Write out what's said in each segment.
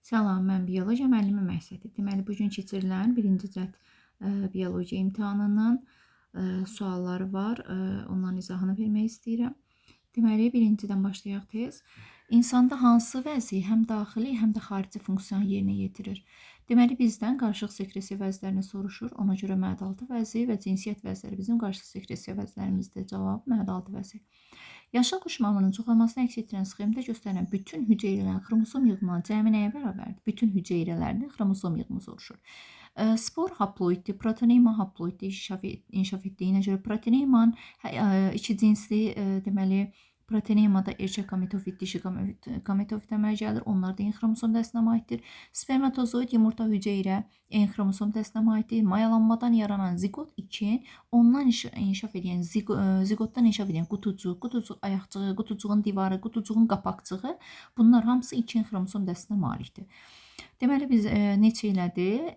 Salam, mən biologiya müəllimi Məhsəti. Deməli, bu gün keçirilən birinci cəhd biologiya imtahanının sualları var. Onların izahını vermək istəyirəm. Deməli, birincidən başlayaq tez. İnsanda hansı vəzi həm daxili, həm də xarici funksiyanı yerinə yetirir? Deməli, bizdən qarışıq sekresiya vəzlərini soruşur. Ona görə məhdaltı vəzi və cinsiyyət vəzləri bizim qarışıq sekresiya vəzlərimizdir. Cavab məhdaltı vəzi. Yaşıl quş mamırının çoxalmasını əks etdirən sxemdə göstərilən bütün hüceyrələrin xromosom yığımına cəmi nəyə bərabərdir? Bütün hüceyrələrin xromosom yığımı soruşur. Spor haploiddir, protoneyma haploiddir inkişaf etdiyinə görə protoneymanın iki cinsli deməli protoneymada erkək gametofit, dişi gametofit əmələ gəlir. Onlar da N xromosom dəstinə aiddir. Spermatozoid yumurta hüceyrə N xromosom dəstinə aiddir. Mayalanmadan yaranan zigot 2, ondan inkişaf edən zigotdan inkişaf edən qutucuq ayaqcığı, qutucuğun divarı, qutucuğun qapaqcığı, bunlar hamısı 2 xromosom dəstinə malikdir. Deməli, biz neçə elədir?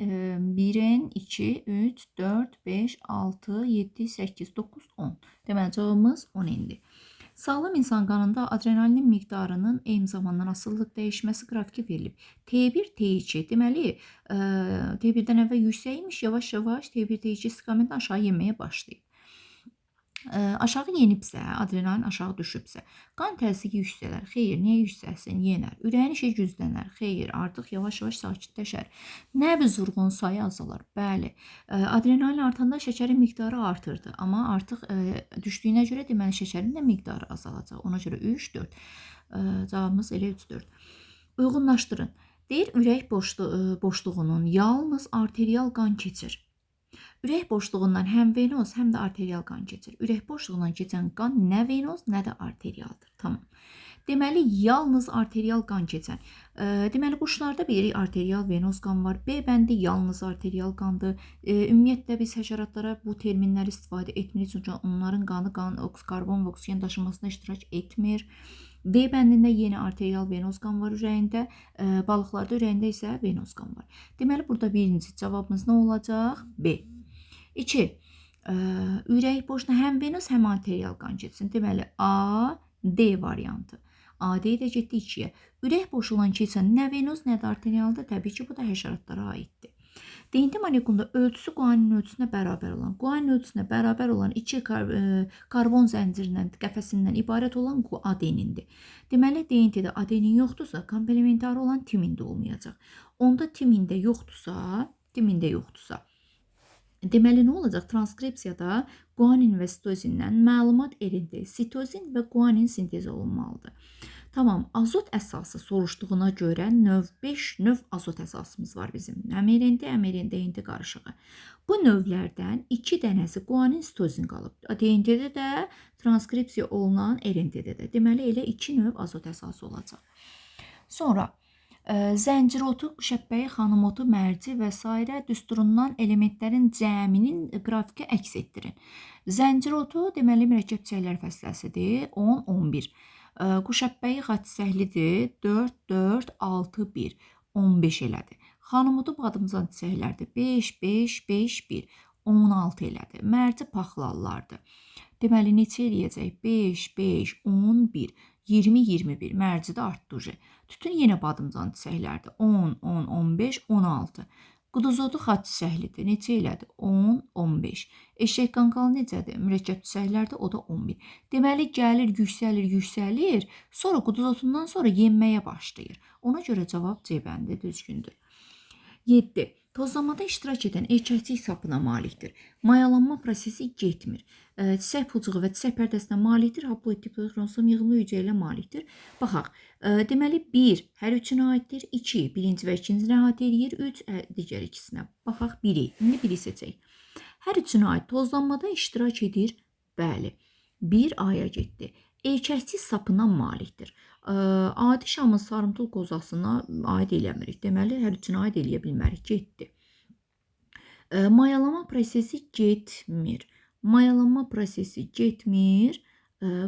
1, 2, 3, 4, 5, 6, 7, 8, 9, 10. Deməli, cavabımız 10 idi. Sağlam insan qanında adrenalinin miqdarının eyni zamandan asıllıq dəyişməsi qrafiki verilib. T1, T2. Deməli, T1-dən əvvəl yüksəkmiş, yavaş-yavaş T1, T2 istiqamətində aşağı yeməyə başlayıb. Aşağı yenibsə, adrenalin aşağı düşübsə, qan təzyiqi yüksələr. Xeyr, niyə yüksəlsin? Yenər. Ürəyin işi güclənər. Xeyr, artıq yavaş-yavaş sakitləşər. Nəbz vurğun sayı azalar. Bəli. Adrenalin artanda şəkərin miqdarı artırdı. Amma artıq düşdüyünə görə deməli şəkərin də miqdarı azalacaq. Ona görə 3, 4. Cavabımız elə 3, 4. Uyğunlaşdırın. Deyir, ürək boşluğunun yalnız arterial qan keçir. Ürək boşluğundan həm venoz, həm də arterial qan keçir. Ürək boşluğundan keçən qan nə venoz, nə də arterialdır. Tamam. Deməli, yalnız arterial qan keçən. Deməli, quşlarda bilirik arterial venoz qan var. B bəndi yalnız arterial qandır. Ümumiyyətlə, biz həşəratlara bu terminləri istifadə etmirik. Çünki onların qanı karbon və oksigen daşınmasına iştirak etmir. D bəndində yenə arterial venoz qan var ürəyində. Balıqlarda ürəyində isə venoz qan var. Deməli, burada birinci cavabımız nə olacaq? B. 2. Ürək boşluğuna həm venoz, həm arterial qan keçsin. Deməli, A, D variantı. AD də getdi 2-yə. Ürək boşluğundan keçən nə venoz, nə də arterialdır. Təbii ki, bu da həşəratlara aiddir. DNT molekulunda ölçüsü guanin ölçüsünə bərabər olan, guanin ölçüsünə bərabər olan 2 karbon zəncirindən, qəfəsindən ibarət olan adenindir. Deməli, DNT-də adenin yoxdursa, komplementarı olan timin də olmayacaq. Onda timində yoxdursa, deməli, nə olacaq? Transkripsiyada guanin və sitozindən məlumat elində sitozin və guanin sintez olunmalıdır. Tamam, azot əsası soruşduğuna görə növ 5 növ azot əsasımız var bizim. Həm RND, həm RND qarışığı. Bu növlərdən 2 dənəsi guanin sitozin qalıb. DNT-də də transkripsiya olunan RND-də də. Deməli, elə 2 növ azot əsası olacaq. Sonra, zəncir otu, şəbbəyi, xanım otu, mərci və s. düsturundan elementlərin cəminin qrafiki əks etdirin. Zəncir otu, deməli, mürəkkəb çiçəklər fəsləsidir. 10, 11. Quşəbbəyi xaçsəhlidir. 4, 4, 6, 1. 15 elədi. Xanım otu badımcan çiçəklərdir. 5, 5, 5, 1. 16 elədi. Mərci paxlallardır. Deməli, neçə eləyəcək? 5, 5, 10, 1. 20, 21. Mərci də artdı. Tütün yenə badımcan çiçəklərdir. 10, 10, 15, 16. Quduzotu xaç çiçəklidir. Neçə elədi? 10, 15. Eşək qanqalı necədir? Mürəkkəb çiçəklərdir. O da 11. Deməli, gəlir, yüksəlir. Sonra quduzotundan sonra yenməyə başlayır. Ona görə cavab C bəndi düzgündür. 7. Tozlamada iştirak edən erkəkcik sapına malikdir. Mayalanma prosesi getmir. Çiçək pulcuğu və çiçək pərdəsinə malikdir. Haploid tipli xromosom yığımlı hüceyrələ malikdir. Baxaq. Deməli, 1 hər üçünə aiddir. 2 birinci və ikincinə aid edir. 3 digər ikisinə. Baxaq 1-i. İndi 1-i seçək. Hər üçünə aid tozlanmada iştirak edir. Bəli. 1 A'ya getdi. Erkəkcik sapına malikdir. Adi şamın sarımtıl qozasına aid eləmirik. Deməli, hər üçünə aid eləyə bilmərik. Getdi. Mayalama prosesi getmir.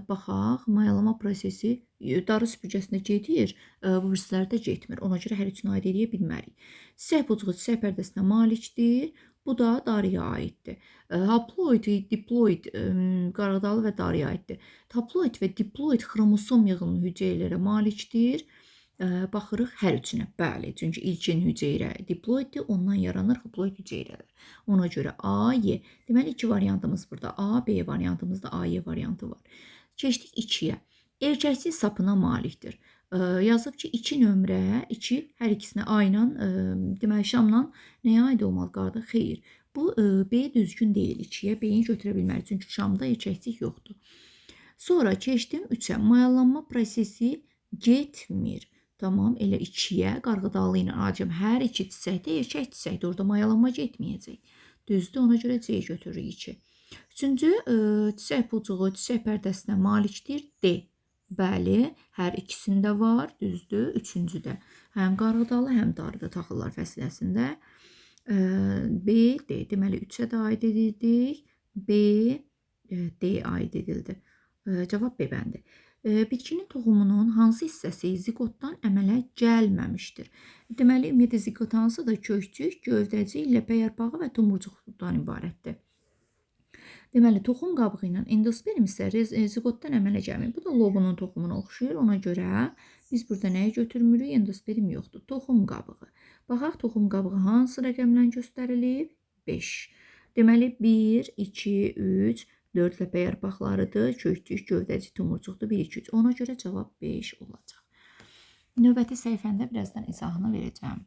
Baxaq, mayalama prosesi darı süpürgəsində gedir, bu birislərdə getmir. Ona görə hər üçünə aid eləyə bilmərik. Çiçək pulcuğu çiçək pərdəsinə malikdir. Bu da darıya aiddir. Haploid, diploid, qarğıdalı və darıya aiddir. Haploid və diploid xromosom yığımlı hüceyrələrə malikdir. baxırıq hər üçünə. Bəli, çünki ilkin hüceyrə diploiddir, ondan yaranır haploid hüceyrələr. Ona görə A, Y. Deməli, 2 variantımız burada. A, B variantımızda A, Y variantı var. Keçdik 2-yə. Erkəklik sapına malikdir. Yazıb ki, 2 nömrə, 2 hər ikisinə A ilə, deməli, şamla nəyə aid olmalı qarda? Xeyr. Bu B düzgün deyil. 2-yə B-ni götürə bilmərik. Çünki şamda erkəklik yoxdur. Sonra keçdim 3-ə. Mayalanma prosesi getmir. Tamam, elə 2-yə qarğıdalı ilə acım hər iki çiçəkdə erkək çiçəkdə orada mayalanma getməyəcək. Düzdür, ona görə C götürürük 2. Üçüncü, çiçək pulcuğu çiçək pərdəsinə malikdir. D. Bəli, hər ikisində var, düzdür. Üçüncüdə həm qarğıdalı, həm darıda taxıllar fəsiləsində. B, D. Deməli, 3-ə də aid edildik. B, D aid edildi. Cavab B bəndi. Bitkinin toxumunun hansı hissəsi ziqotdan əmələ gəlməmişdir? Deməli, ümumiyyətlə ziqot hansıdır? Kökçük, gövdəcik, ləpə yarpağı və tomurcuqdan ibarətdir. Deməli, toxum qabığı ilə endosperm isə ziqotdan əmələ gəlmir. Bu da lobunun toxumuna oxşuyur. Ona görə biz burada nəyi götürmürük? Endosperm yoxdur. Toxum qabığı. Baxaq, toxum qabığı hansı rəqəmlə göstərilib? 5. Deməli, 1, 2, 3, 4 ləpə yarpaqlarıdır. Kökçük, gövdəcik, tomurcuqdur. 1, 2, 3. Ona görə cavab 5 olacaq. Növbəti səhifəndə birazdan izahını verəcəm.